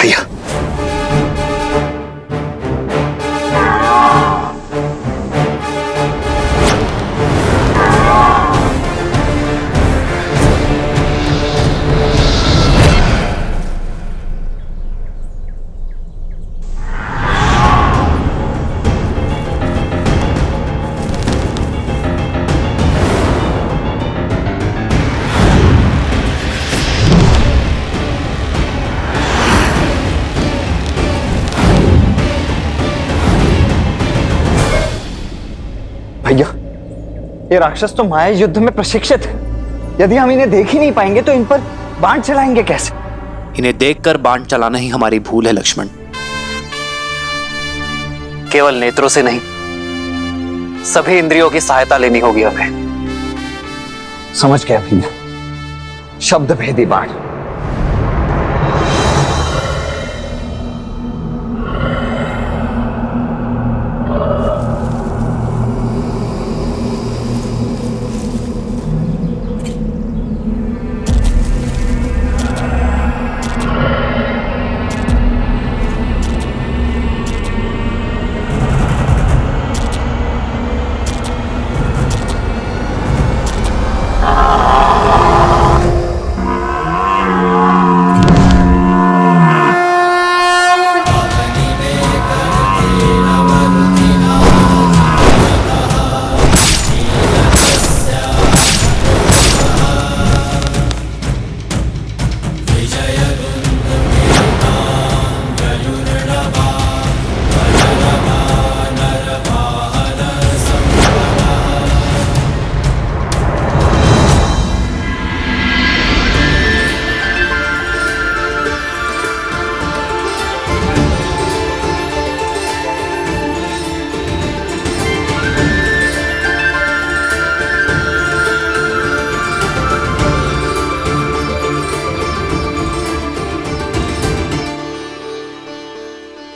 भैया, भैया, ये राक्षस तो माया युद्ध में प्रशिक्षित है। यदि हम इन्हें देख ही नहीं पाएंगे तो इन पर बाण चलाएंगे कैसे? इन्हें देखकर बाण चलाना ही हमारी भूल है लक्ष्मण। केवल नेत्रों से नहीं, सभी इंद्रियों की सहायता लेनी होगी हमें। समझ गया भैया, शब्द भेदी बाण।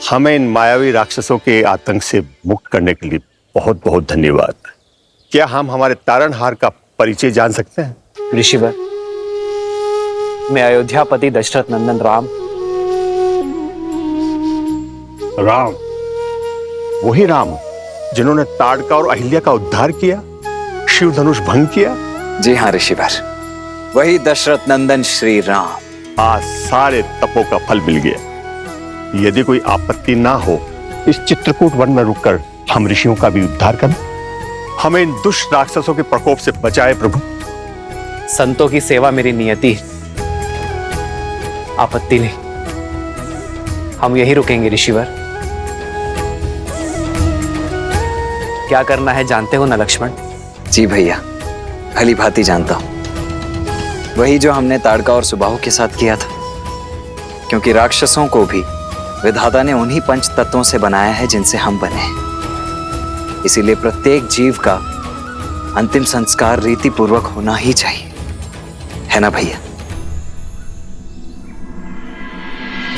हमें इन मायावी राक्षसों के आतंक से मुक्त करने के लिए बहुत बहुत धन्यवाद। क्या हम हमारे तारणहार का परिचय जान सकते हैं? ऋषिवर, मैं अयोध्यापति दशरथ नंदन राम। राम, वही राम जिन्होंने ताड़का और अहिल्या का उद्धार किया, शिव धनुष भंग किया? जी हाँ ऋषिवर, वही दशरथ नंदन श्री राम। आज सारे तपों का फल मिल गया। यदि कोई आपत्ति ना हो, इस चित्रकूट वन में रुककर हम ऋषियों का भी उद्धार करें। हमें इन दुष्ट राक्षसों के प्रकोप से बचाए प्रभु। संतों की सेवा मेरी नियति है, आपत्ति नहीं। हम यही रुकेंगे ऋषिवर। क्या करना है जानते हो ना लक्ष्मण? जी भैया, भली भांति जानता हूं। वही जो हमने ताड़का और सुबाहु के साथ किया था। क्योंकि राक्षसों को भी विधाता ने उन्हीं पंच तत्वों से बनाया है जिनसे हम बने हैं। इसीलिए प्रत्येक जीव का अंतिम संस्कार रीति पूर्वक होना ही चाहिए, है ना भैया?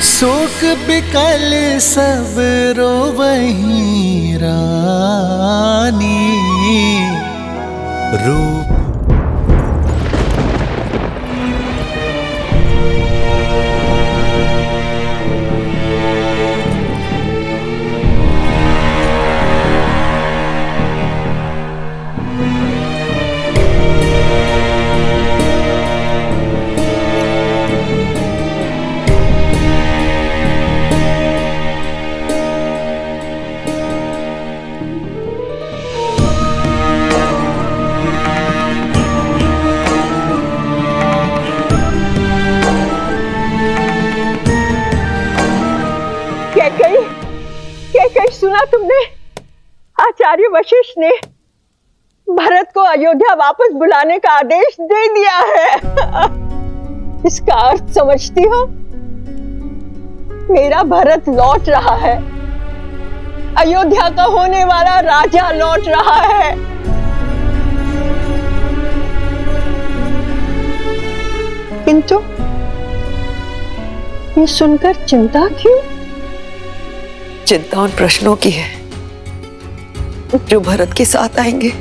शोक बिकल सब रोवहीं रानी, रूप सुना तुमने? आचार्य वशिष्ठ ने भरत को अयोध्या वापस बुलाने का आदेश दे दिया है। इसका अर्थ समझती हो? मेरा भरत लौट रहा है, अयोध्या का होने वाला राजा लौट रहा है। किंतु ये सुनकर चिंता क्यों? चिंता उन प्रश्नों की है जो भरत के साथ आएंगे।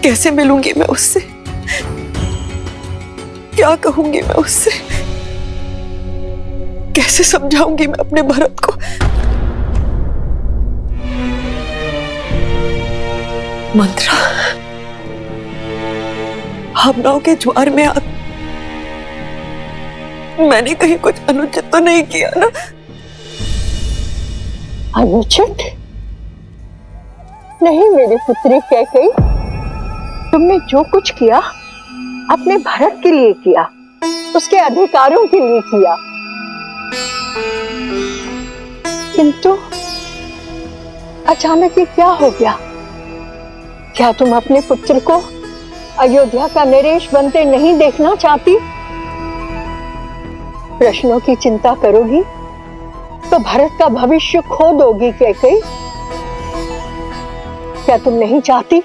कैसे मिलूंगी मैं उससे? क्या कहूंगी मैं उससे? कैसे समझाऊंगी मैं अपने भरत को? मंत्रा, भावनाओं के ज्वार में मैंने कहीं कुछ अनुचित तो नहीं किया ना? अनुचित नहीं मेरी पुत्री कैकेयी, तुमने जो कुछ किया अपने भरत के लिए किया, उसके अधिकारों के लिए किया। किंतु अचानक ये क्या हो गया? क्या तुम अपने पुत्र को अयोध्या का नरेश बनते नहीं देखना चाहती? प्रश्नों की चिंता करोगी तो भरत का भविष्य खो दोगी कैकेयी। क्या तुम नहीं चाहती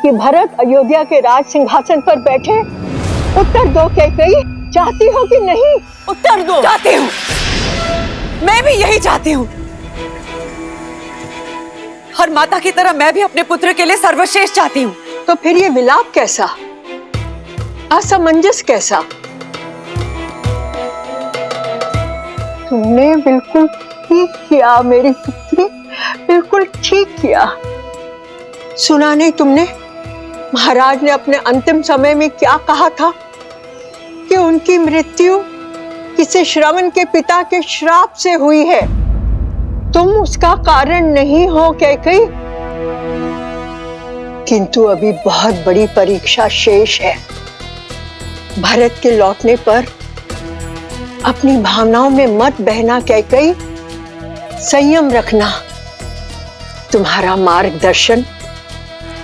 कि भरत अयोध्या के राज सिंहासन पर बैठे? उत्तर दो कैकेयी, चाहती हो कि नहीं? उत्तर दो। चाहती हूँ, मैं भी यही चाहती हूँ। हर माता की तरह मैं भी अपने पुत्र के लिए सर्वश्रेष्ठ चाहती हूँ। तो फिर ये विलाप कैसा, असमंजस कैसा? तुमने बिल्कुल ठीक किया मेरी पुत्री, बिल्कुल ठीक किया। सुना नहीं तुमने महाराज ने अपने अंतिम समय में क्या कहा था कि उनकी मृत्यु किसी श्रवण के पिता के श्राप से हुई है। तुम उसका कारण नहीं हो कैकेयी, किंतु अभी बहुत बड़ी परीक्षा शेष है। भरत के लौटने पर अपनी भावनाओं में मत बहना कैकेयी, संयम रखना। तुम्हारा मार्गदर्शन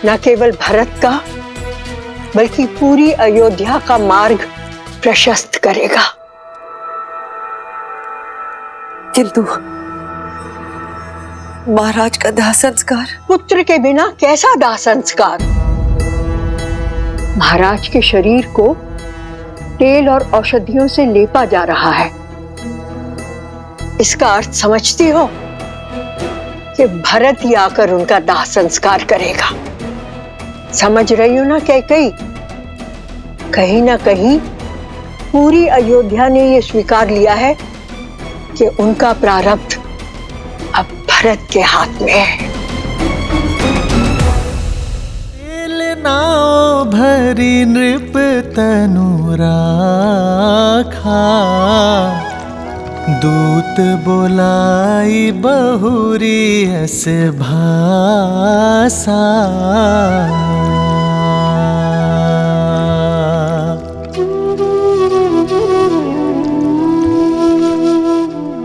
न केवल भरत का बल्कि पूरी अयोध्या का मार्ग प्रशस्त करेगा। किंतु महाराज का दाह संस्कार? पुत्र के बिना कैसा दाह संस्कार? महाराज के शरीर को तेल और औषधियों से लेपा जा रहा है। इसका अर्थ समझती हो कि भरत ही आकर उनका दाह संस्कार करेगा। समझ रही हो ना कैकेयी? कहीं ना कहीं पूरी अयोध्या ने यह स्वीकार लिया है कि उनका प्रारब्ध अब भरत के हाथ में है। नाव भरी नृप तनु राखा, दूत बोलाई बहुरी अस भाषा।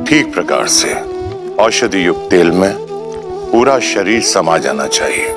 ठीक प्रकार से औषधि युक्त तेल में पूरा शरीर समा जाना चाहिए।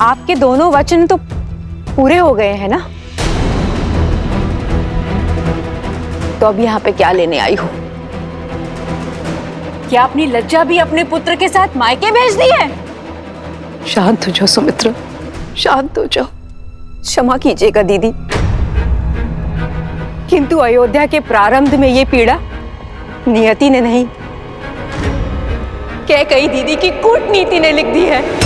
आपके दोनों वचन तो पूरे हो गए हैं ना? तो अब यहाँ पे क्या लेने आई हो? क्या अपनी लज्जा भी अपने पुत्र के साथ मायके भेज दी है? शांत हो जाओ सुमित्रा, शांत हो जाओ। क्षमा कीजिएगा दीदी, किंतु अयोध्या के प्रारंभ में ये पीड़ा नियति ने नहीं, कैकेयी दीदी की कूटनीति ने लिख दी है।